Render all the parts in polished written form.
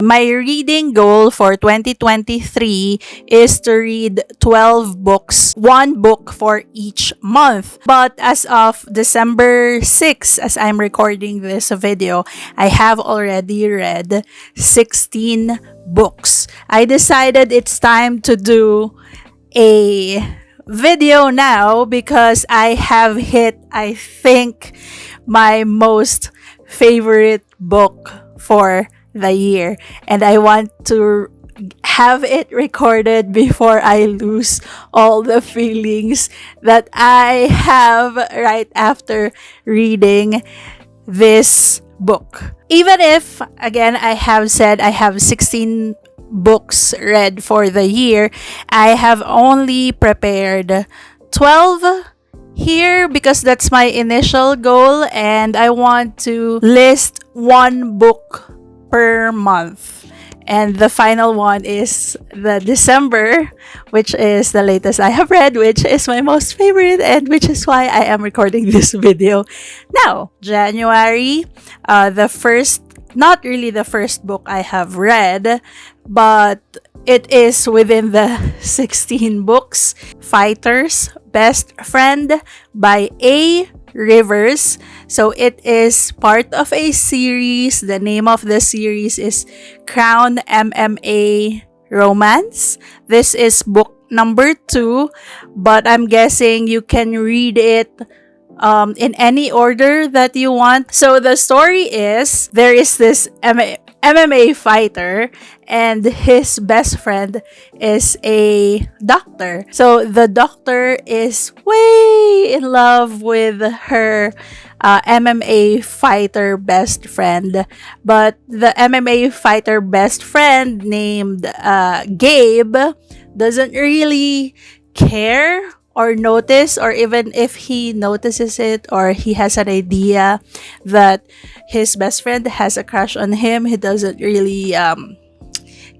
My reading goal for 2023 is to read 12 books, one book for each month. But as of December 6, as I'm recording this video, I have already read 16 books. I decided it's time to do a video now because I have hit, I think, my most favorite book for the year, and I want to have it recorded before I lose all the feelings that I have right after reading this book. Even if, again, I have said I have 16 books read for the year, I have only prepared 12 here because that's my initial goal, and I want to list one book per month. And the final one is the December, which is the latest I have read, which is my most favorite, and which is why I am recording this video now. January, the first, not really the first book I have read, but it is within the 16 books. Fighter's Best Friend by A. Rivers. So it is part of a series. The name of the series is Crown MMA Romance. This is book number 2, but I'm guessing you can read it in any order that you want. So the story is, there is this MMA fighter, and his best friend is a doctor. So the doctor is way in love with her MMA fighter best friend, but the MMA fighter best friend named Gabe doesn't really care or notice, or even if he notices it or he has an idea that his best friend has a crush on him, he doesn't really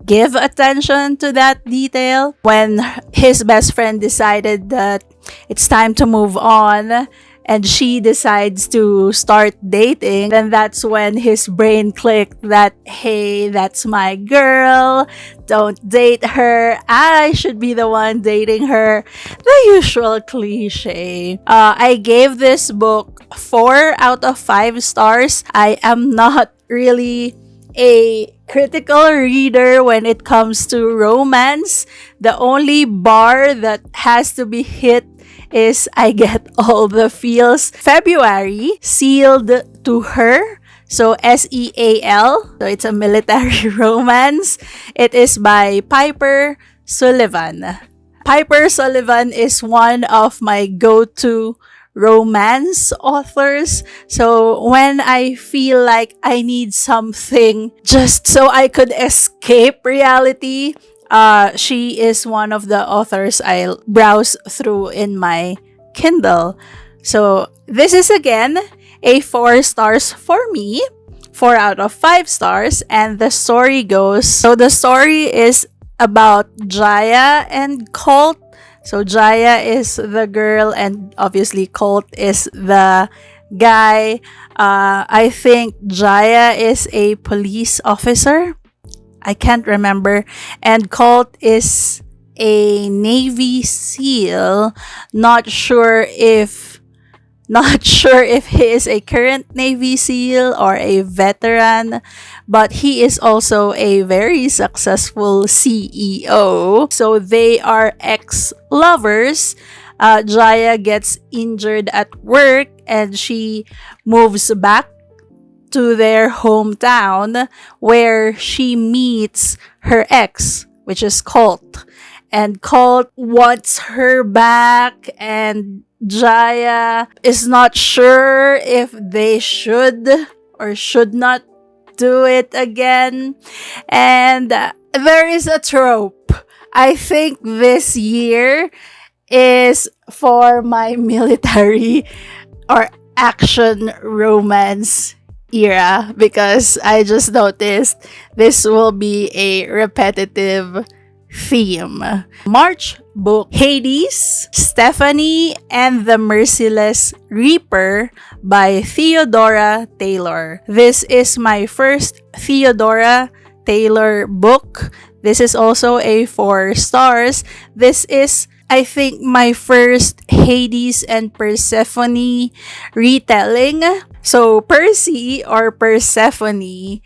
give attention to that detail. When his best friend decided that it's time to move on and she decides to start dating, then that's when his brain clicked that, hey, that's my girl, don't date her, I should be the one dating her. The usual cliche. I gave this book 4 out of 5 stars. I am not really a critical reader when it comes to romance. The only bar that has to be hit is I get all the feels. February, Sealed to Her. So SEAL. So it's a military romance. It is by Piper Sullivan. Piper Sullivan is one of my go-to romance authors. So when I feel like I need something just so I could escape reality, she is one of the authors I'll browse through in my Kindle. So this is again a 4 stars for me, 4 out of 5 stars, and the story goes, so the story is about Jaya and Colt. So Jaya is the girl and obviously Colt is the guy. I think Jaya is a police officer. I can't remember. And Colt is a Navy SEAL. Not sure if he is a current Navy SEAL or a veteran, but he is also a very successful CEO. So they are ex-lovers. Jaya gets injured at work and she moves back to their hometown where she meets her ex, which is Colt. And Colt wants her back, and Jaya is not sure if they should or should not do it again. And there is a trope. I think this year is for my military or action romance era, because I just noticed this will be a repetitive theme. March book, Hades, Stephanie and the Merciless Reaper by Theodora Taylor. This is my first Theodora Taylor book. This is also a 4 stars. This is, I think, my first Hades and Persephone retelling. So Percy or Persephone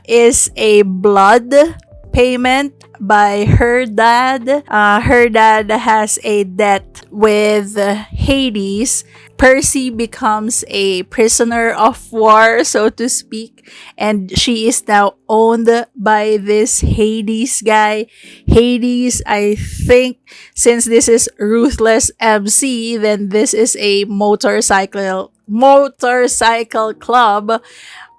is a blood payment by her dad. Her dad has a debt with Hades. Percy becomes a prisoner of war, so to speak, and she is now owned by this Hades guy. Hades, I think, since this is Ruthless MC, then this is a motorcycle club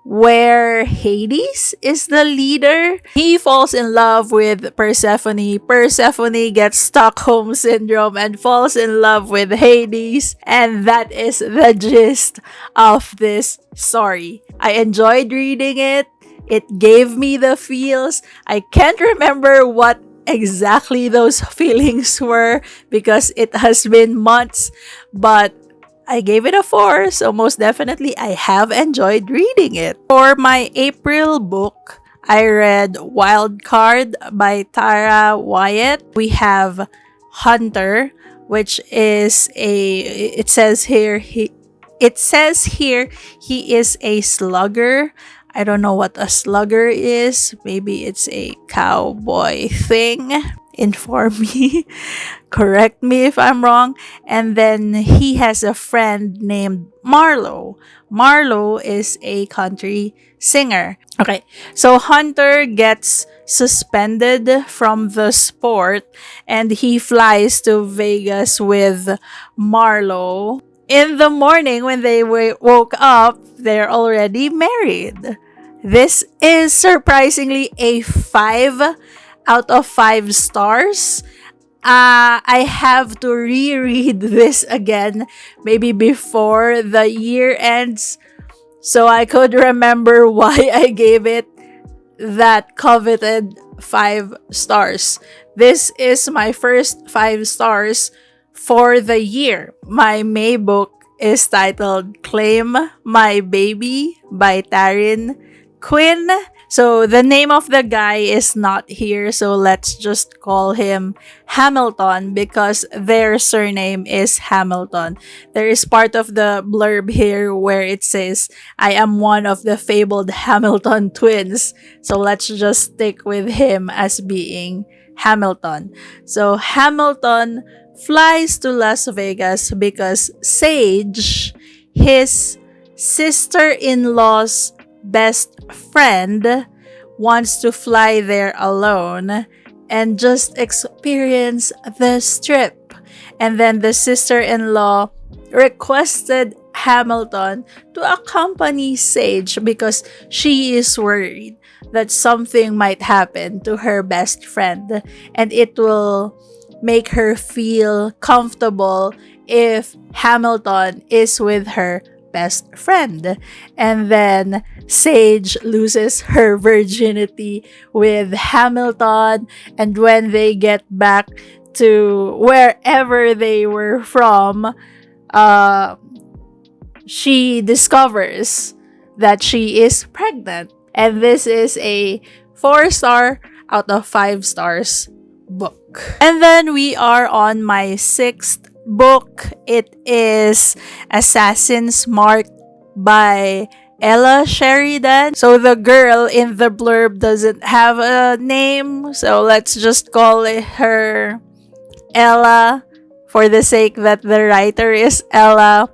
where Hades is the leader. He falls in love with Persephone. Persephone gets Stockholm Syndrome and falls in love with Hades. And that is the gist of this story. I enjoyed reading it. It gave me the feels. I can't remember what exactly those feelings were because it has been months, but I gave it a 4, so most definitely I have enjoyed reading it. For my April book, I read Wild Card by Tara Wyatt. We have Hunter, which is it says here he is a slugger. I don't know what a slugger is. Maybe it's a cowboy thing. Inform me. Correct me if I'm wrong. And then he has a friend named Marlo. Marlo is a country singer. Okay, so Hunter gets suspended from the sport and he flies to Vegas with Marlo. In the morning, when they woke up, they're already married. This is surprisingly a 5 out of 5 stars. I have to reread this again, maybe before the year ends, so I could remember why I gave it that coveted 5 stars. This is my first 5 stars for the year. My May book is titled Claim My Baby by Taryn Quinn. So the name of the guy is not here, so let's just call him Hamilton because their surname is Hamilton. There is part of the blurb here where it says, I am one of the fabled Hamilton twins. So let's just stick with him as being Hamilton. So Hamilton flies to Las Vegas because Sage, his sister-in-law's best friend, wants to fly there alone and just experience the strip. And then the sister-in-law requested Hamilton to accompany Sage because she is worried that something might happen to her best friend and it will make her feel comfortable if Hamilton is with her best friend. And then Sage loses her virginity with Hamilton, and when they get back to wherever they were from, she discovers that she is pregnant. And this is a 4-star out of 5 stars book. And then we are on my 6th book. It is Assassin's Mark by Ella Sheridan. So the girl in the blurb doesn't have a name, so let's just call her Ella for the sake that the writer is Ella.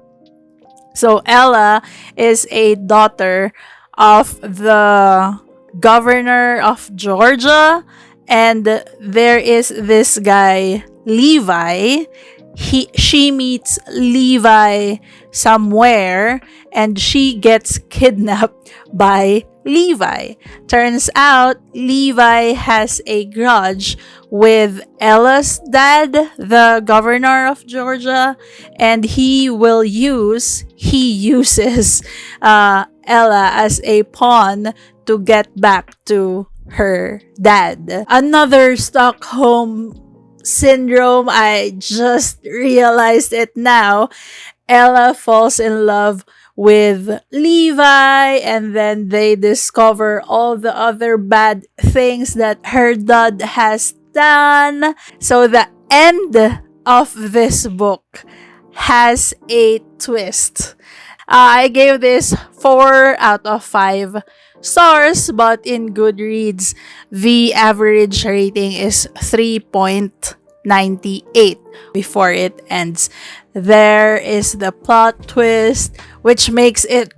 So Ella is a daughter of the governor of Georgia, and there is this guy Levi. She meets Levi somewhere and she gets kidnapped by Levi. Turns out Levi has a grudge with Ella's dad, the governor of Georgia, and he uses Ella as a pawn to get back to her dad. Another Stockholm Syndrome, I just realized it now. Ella falls in love with Levi, and then they discover all the other bad things that her dad has done. So the end of this book has a twist. I gave this 4 out of 5 stars, but in Goodreads, the average rating is 3.98 before it ends. There is the plot twist, which makes it.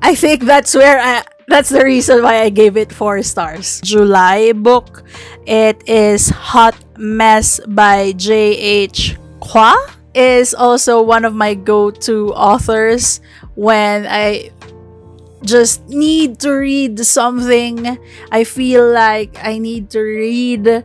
I think that's the reason why I gave it 4 stars. July book. It is Hot Mess by J.H. Kwa. Is also one of my go-to authors when I just need to read something. I feel like I need to read to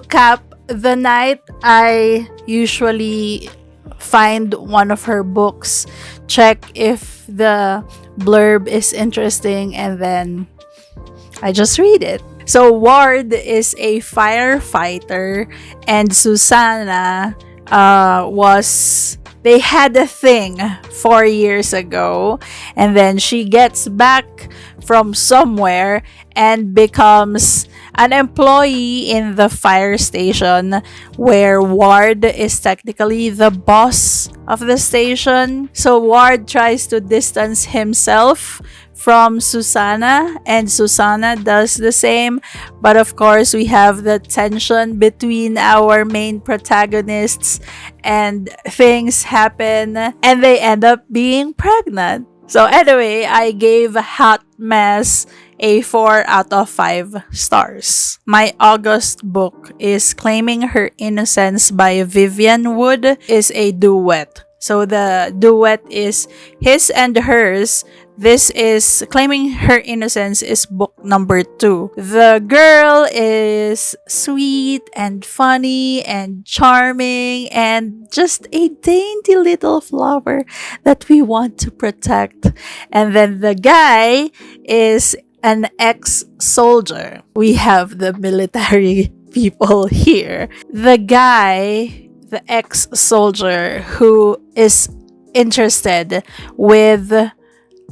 cap the night. I usually find one of her books, check if the blurb is interesting, and then I just read it. So Ward is a firefighter, and Susanna they had a thing 4 years ago, and then she gets back from somewhere and becomes an employee in the fire station, where Ward is technically the boss of the station. So Ward tries to distance himself from Susanna, and Susanna does the same. But of course, we have the tension between our main protagonists, and things happen, and they end up being pregnant. So anyway, I gave Hot Mess a 4 out of 5 stars. My August book is Claiming Her Innocence by Vivian Wood. Is a duet. So the duet is his and hers. This is Claiming Her Innocence is book number 2. The girl is sweet and funny and charming and just a dainty little flower that we want to protect. And then the guy is an ex-soldier. We have the military people here. The guy, the ex-soldier who is interested with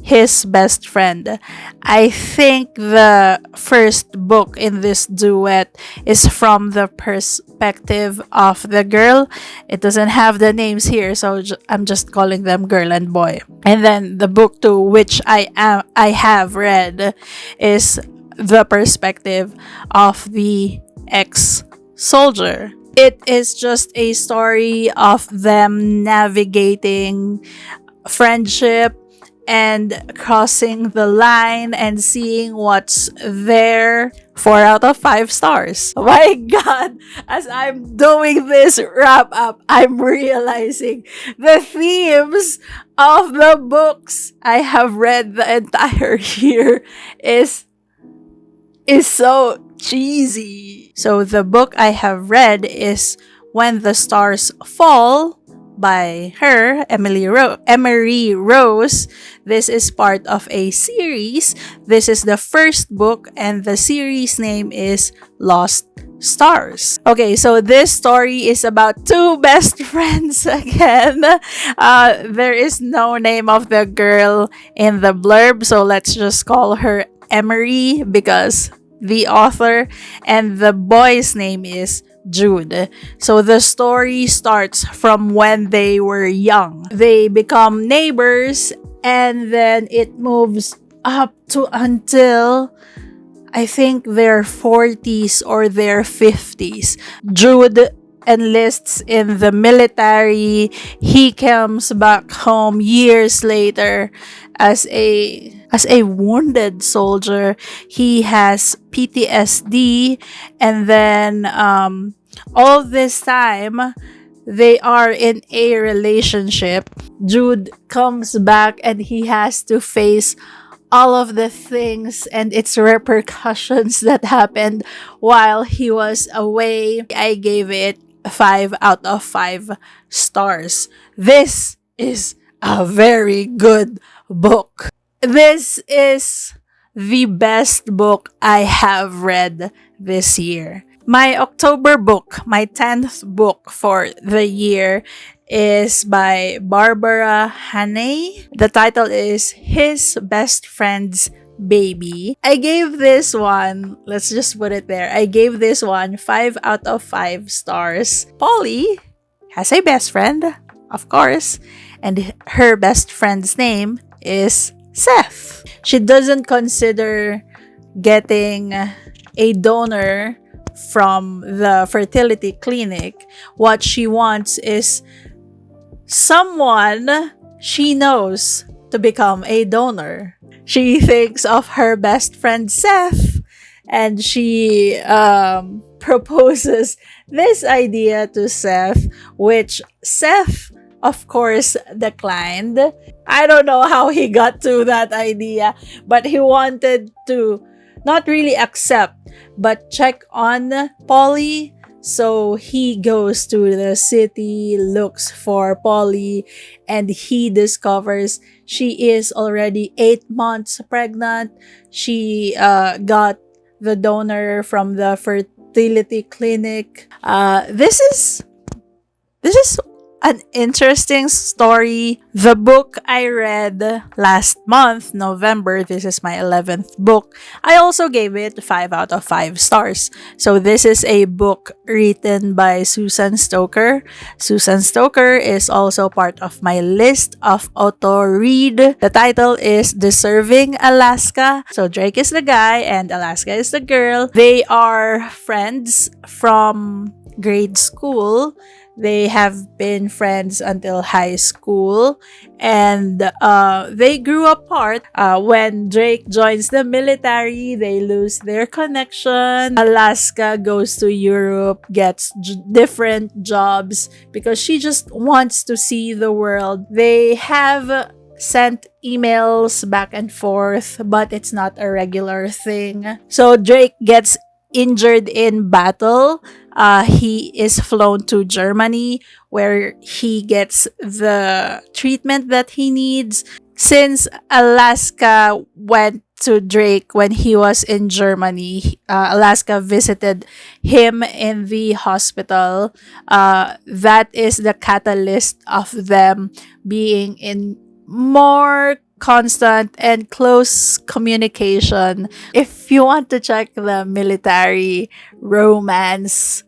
his best friend. I think the first book in this duet is from the perspective of the girl. It doesn't have the names here, so I'm just calling them girl and boy. And then the book 2, which I have read, is the perspective of the ex-soldier. It is just a story of them navigating friendship and crossing the line and seeing what's there. 4 out of 5 stars. Oh my god, as I'm doing this wrap up, I'm realizing the themes of the books I have read the entire year is so cheesy. So the book I have read is When the Stars Fall by her, Emery Rose. This is part of a series. This is the first book, and the series name is Lost Stars. Okay, so this story is about 2 best friends again. There is no name of the girl in the blurb, so let's just call her Emery because the author, and the boy's name is Jude. So the story starts from when they were young. They become neighbors, and then it moves up to until I think their 40s or their 50s. Jude enlists in the military. He comes back home years later as a wounded soldier. He has PTSD, and then all this time they are in a relationship. Jude comes back and he has to face all of the things and its repercussions that happened while he was away. I gave it 5 out of 5 stars. This is a very good book. This is the best book I have read this year. My October book, my 10th book for the year, is by Barbara Haney. The title is His Best Friend's Baby. I gave this one, let's just put it there. I gave this one 5 out of 5 stars. Polly has a best friend, of course, and her best friend's name is Seth. She doesn't consider getting a donor from the fertility clinic. What she wants is someone she knows to become a donor. She thinks of her best friend Seth, and she proposes this idea to Seth, which Seth, of course, declined. I don't know how he got to that idea, but he wanted to not really accept, but check on Polly. So he goes to the city, looks for Polly, and he discovers she is already 8 months pregnant. She got the donor from the fertility clinic. This is an interesting story. The book I read last month, November, this is my 11th book. I also gave it 5 out of 5 stars. So this is a book written by Susan Stoker. Susan Stoker is also part of my list of auto-read. The title is Deserving Alaska. So Drake is the guy and Alaska is the girl. They are friends from grade school. They have been friends until high school, and they grew apart. When Drake joins the military, they lose their connection. Alaska goes to Europe, gets different jobs because she just wants to see the world. They have sent emails back and forth, but it's not a regular thing. So Drake gets injured in battle. He is flown to Germany where he gets the treatment that he needs. Since Alaska went to Drake when he was in Germany, Alaska visited him in the hospital. That is the catalyst of them being in more constant and close communication. If you want to check the military romance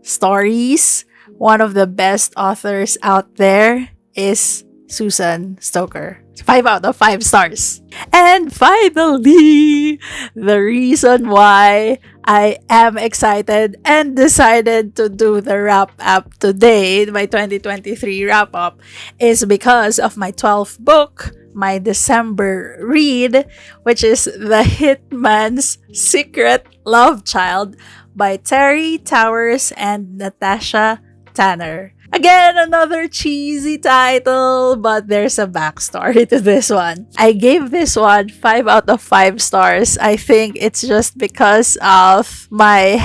stories, one of the best authors out there is Susan Stoker. 5 out of 5 stars. And finally, the reason why I am excited and decided to do the wrap-up today, my 2023 wrap-up, is because of my 12th book, my December read, which is The Hitman's Secret Love Child by Terry Towers and Natasha Tanner. Again, another cheesy title, but there's a backstory to this one. I gave this one 5 out of 5 stars. I think it's just because of my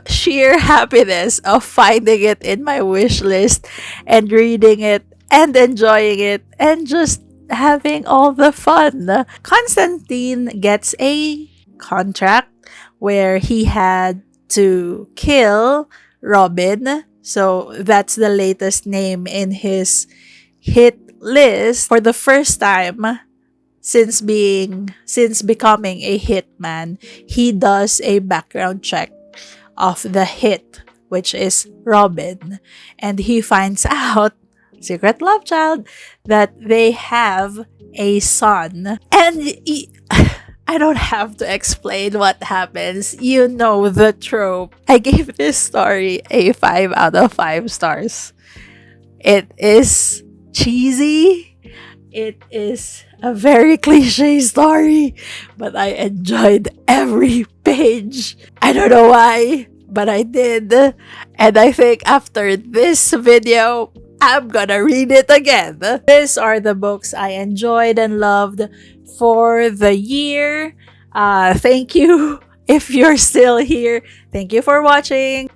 sheer happiness of finding it in my wish list and reading it and enjoying it and just having all the fun. Constantine gets a contract where he had to kill Robin. So that's the latest name in his hit list. For the first time since becoming a hitman, he does a background check of the hit, which is Robin, and he finds out, secret love child, that they have a son. And I don't have to explain what happens. You know the trope. I gave this story a 5 out of 5 stars. It is cheesy. It is a very cliche story, but I enjoyed every page. I don't know why, but I did. And I think after this video, I'm gonna read it again. These are the books I enjoyed and loved for the year. Thank you if you're still here. Thank you for watching.